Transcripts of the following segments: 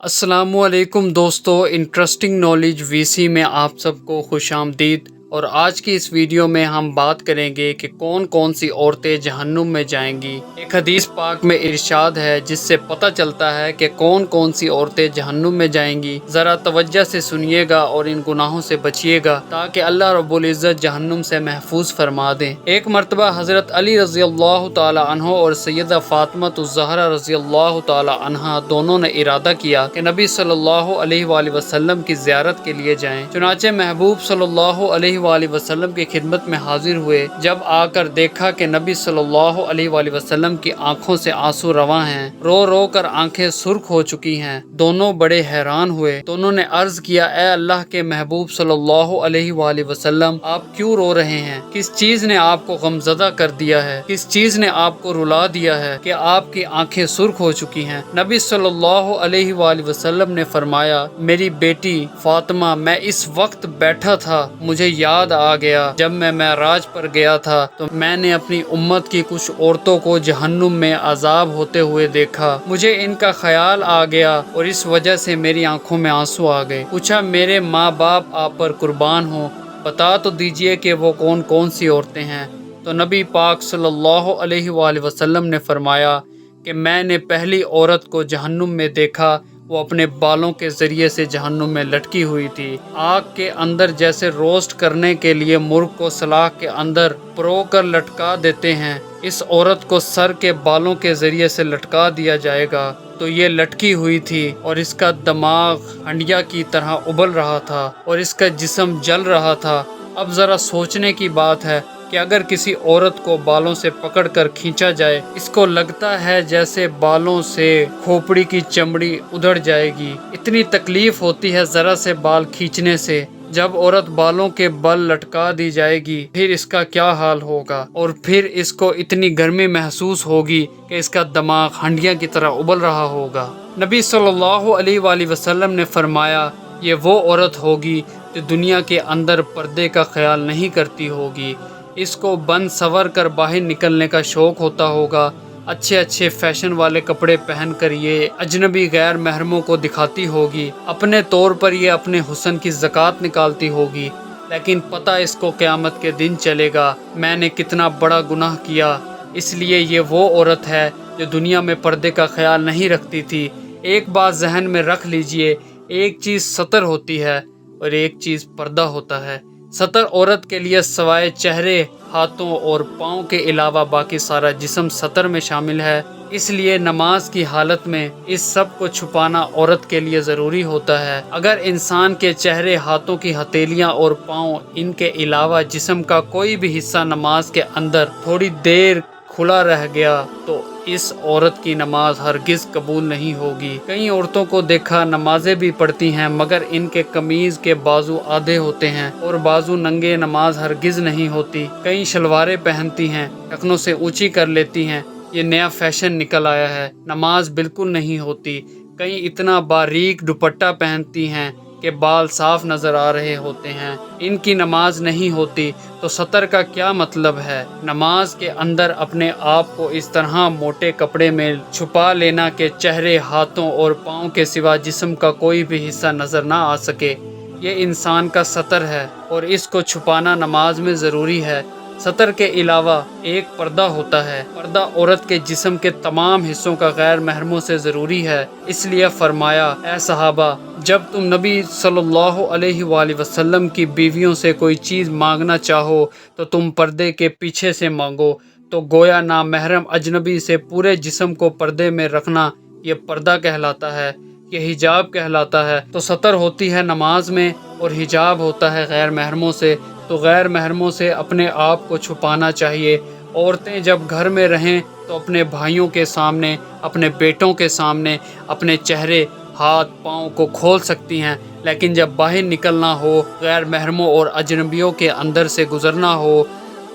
السلام علیکم دوستو، انٹرسٹنگ نالج وی میں آپ سب کو خوش آمدید۔ اور آج کی اس ویڈیو میں ہم بات کریں گے کہ کون کون سی عورتیں جہنم میں جائیں گی۔ ایک حدیث پاک میں ارشاد ہے جس سے پتہ چلتا ہے کہ کون کون سی عورتیں جہنم میں جائیں گی۔ ذرا توجہ سے سنیے گا اور ان گناہوں سے بچیے گا تاکہ اللہ رب العزت جہنم سے محفوظ فرما دیں۔ ایک مرتبہ حضرت علی رضی اللہ تعالی عنہ اور سیدہ فاطمہ الزہرا رضی اللہ تعالی عنہا دونوں نے ارادہ کیا کہ نبی صلی اللہ علیہ وآلہ وسلم کی زیارت کے لیے جائیں۔ چنانچہ محبوب صلی اللہ علیہ وآلہ وسلم کی خدمت میں حاضر ہوئے۔ جب آ کر دیکھا کہ نبی صلی اللہ علیہ وآلہ وسلم کی آنکھوں سے آنسو رواں ہیں، رو رو کر آنکھیں سرخ ہو چکی ہیں، دونوں بڑے حیران ہوئے تو انہوں نے عرض کیا، اے اللہ کے محبوب صلی اللہ علیہ وآلہ وسلم، آپ کیوں رو رہے ہیں؟ کس چیز نے آپ کو غمزدہ کر دیا ہے؟ کس چیز نے آپ کو رلا دیا ہے کہ آپ کی آنکھیں سرخ ہو چکی ہیں؟ نبی صلی اللہ علیہ وآلہ وسلم نے فرمایا، میری بیٹی فاطمہ، میں اس وقت بیٹھا تھا، مجھے یاد آ گیا جب میں معراج پر گیا تھا تو میں نے اپنی امت کی کچھ عورتوں کو جہنم میں عذاب ہوتے ہوئے دیکھا، مجھے ان کا خیال آ گیا اور اس وجہ سے میری آنکھوں میں آنسو آ گئے۔ پوچھا، میرے ماں باپ آپ پر قربان ہوں، بتا تو دیجئے کہ وہ کون کون سی عورتیں ہیں؟ تو نبی پاک صلی اللہ علیہ وآلہ وسلم نے فرمایا کہ میں نے پہلی عورت کو جہنم میں دیکھا، وہ اپنے بالوں کے ذریعے سے جہنم میں لٹکی ہوئی تھی۔ آگ کے اندر جیسے روسٹ کرنے کے لیے مرغ کو سلاخ کے اندر پرو کر لٹکا دیتے ہیں، اس عورت کو سر کے بالوں کے ذریعے سے لٹکا دیا جائے گا تو یہ لٹکی ہوئی تھی اور اس کا دماغ ہنڈیا کی طرح ابل رہا تھا اور اس کا جسم جل رہا تھا۔ اب ذرا سوچنے کی بات ہے کہ اگر کسی عورت کو بالوں سے پکڑ کر کھینچا جائے، اس کو لگتا ہے جیسے بالوں سے کھوپڑی کی چمڑی ادھڑ جائے گی، اتنی تکلیف ہوتی ہے ذرا سے بال کھینچنے سے۔ جب عورت بالوں کے بل لٹکا دی جائے گی پھر اس کا کیا حال ہوگا، اور پھر اس کو اتنی گرمی محسوس ہوگی کہ اس کا دماغ ہنڈیا کی طرح ابل رہا ہوگا۔ نبی صلی اللہ علیہ وآلہ وسلم نے فرمایا، یہ وہ عورت ہوگی جو دنیا کے اندر پردے کا خیال نہیں کرتی ہوگی، اس کو بند سنور کر باہر نکلنے کا شوق ہوتا ہوگا، اچھے اچھے فیشن والے کپڑے پہن کر یہ اجنبی غیر محرموں کو دکھاتی ہوگی، اپنے طور پر یہ اپنے حسن کی زکوٰۃ نکالتی ہوگی، لیکن پتہ اس کو قیامت کے دن چلے گا میں نے کتنا بڑا گناہ کیا۔ اس لیے یہ وہ عورت ہے جو دنیا میں پردے کا خیال نہیں رکھتی تھی۔ ایک بات ذہن میں رکھ لیجئے، ایک چیز ستر ہوتی ہے اور ایک چیز پردہ ہوتا ہے۔ ستر عورت کے لیے سوائے چہرے، ہاتھوں اور پاؤں کے علاوہ باقی سارا جسم ستر میں شامل ہے، اس لیے نماز کی حالت میں اس سب کو چھپانا عورت کے لیے ضروری ہوتا ہے۔ اگر انسان کے چہرے، ہاتھوں کی ہتھیلیاں اور پاؤں، ان کے علاوہ جسم کا کوئی بھی حصہ نماز کے اندر تھوڑی دیر کھلا رہ گیا تو اس عورت کی نماز ہرگز قبول نہیں ہوگی۔ کئی عورتوں کو دیکھا نمازیں بھی پڑھتی ہیں مگر ان کے قمیض کے بازو آدھے ہوتے ہیں اور بازو ننگے، نماز ہرگز نہیں ہوتی۔ کئی شلواریں پہنتی ہیں، ٹخنوں سے اونچی کر لیتی ہیں، یہ نیا فیشن نکل آیا ہے، نماز بالکل نہیں ہوتی۔ کئی اتنا باریک دوپٹہ پہنتی ہیں کہ بال صاف نظر آ رہے ہوتے ہیں، ان کی نماز نہیں ہوتی۔ تو ستر کا کیا مطلب ہے؟ نماز کے اندر اپنے آپ کو اس طرح موٹے کپڑے میں چھپا لینا کہ چہرے، ہاتھوں اور پاؤں کے سوا جسم کا کوئی بھی حصہ نظر نہ آ سکے، یہ انسان کا ستر ہے اور اس کو چھپانا نماز میں ضروری ہے۔ ستر کے علاوہ ایک پردہ ہوتا ہے، پردہ عورت کے جسم کے تمام حصوں کا غیر محرموں سے ضروری ہے۔ اس لیے فرمایا، اے صحابہ، جب تم نبی صلی اللہ علیہ وآلہ وسلم کی بیویوں سے کوئی چیز مانگنا چاہو تو تم پردے کے پیچھے سے مانگو۔ تو گویا نامحرم اجنبی سے پورے جسم کو پردے میں رکھنا یہ پردہ کہلاتا ہے، یہ حجاب کہلاتا ہے۔ تو ستر ہوتی ہے نماز میں اور حجاب ہوتا ہے غیر محرموں سے، تو غیر محرموں سے اپنے آپ کو چھپانا چاہیے۔ عورتیں جب گھر میں رہیں تو اپنے بھائیوں کے سامنے، اپنے بیٹوں کے سامنے اپنے چہرے، ہاتھ، پاؤں کو کھول سکتی ہیں، لیکن جب باہر نکلنا ہو، غیر محرموں اور اجنبیوں کے اندر سے گزرنا ہو،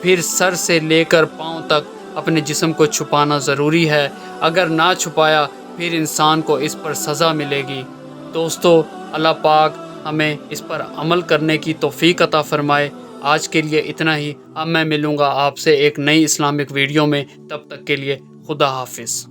پھر سر سے لے کر پاؤں تک اپنے جسم کو چھپانا ضروری ہے۔ اگر نہ چھپایا پھر انسان کو اس پر سزا ملے گی۔ دوستو، اللہ پاک ہمیں اس پر عمل کرنے کی توفیق عطا فرمائے۔ آج کے لیے اتنا ہی، اب میں ملوں گا آپ سے ایک نئی اسلامک ویڈیو میں، تب تک کے لیے خدا حافظ۔